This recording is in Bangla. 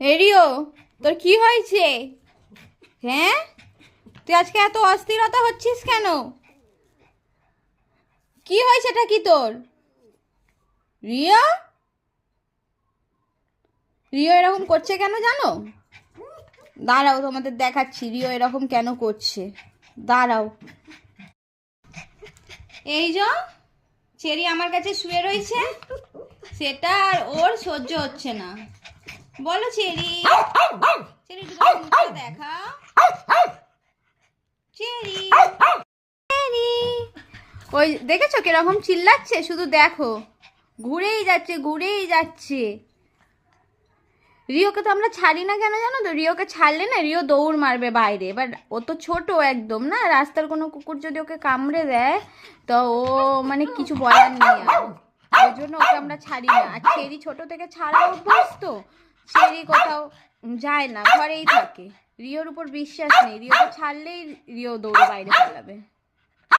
রিও, তোর কি হয়েছে? হ্যাঁ, তুই আজকে এত অস্থিরতা হচ্ছিস কেন? কি হয়েছে, এটা কি তোর? রিও, রিও এরকম করছে কেন জানো? দাঁড়াও, তোমাদের দেখাচ্ছি রিও এরকম কেন করছে। দাঁড়াও। এই যে চেরি আমার কাছে শুয়ে রয়েছে, সেটা আর ওর সহ্য হচ্ছে না। বলো চেরি, চেরি একটু তোমার মুখটা দেখা। চেরি, চেরি, ওই দেখেছো কিরকম চিল্লাচ্ছে? শুধু দেখো, ঘুরেই যাচ্ছে ঘুরেই যাচ্ছে। রিওকে তো আমরা ছাড়ি না কেন জানো তো? রিওকে ছাড়লে না রিও দৌড় মারবে বাইরে। এবার ও তো ছোট একদম, না রাস্তার কোনো কুকুর যদি ওকে কামড়ে দেয় তো ও মানে কিছু বলার নেই আর। ওই জন্য ওকে আমরা ছাড়ি না। আর চেরি ছোট থেকে ছাড়া অভ্যাস তো, চেরি কোথাও যায় না, ঘরেই থাকে। রিওর উপর বিশ্বাস নেই, রিওকে ছাড়লেই রিও দৌড়ে বাইরে পালাবে।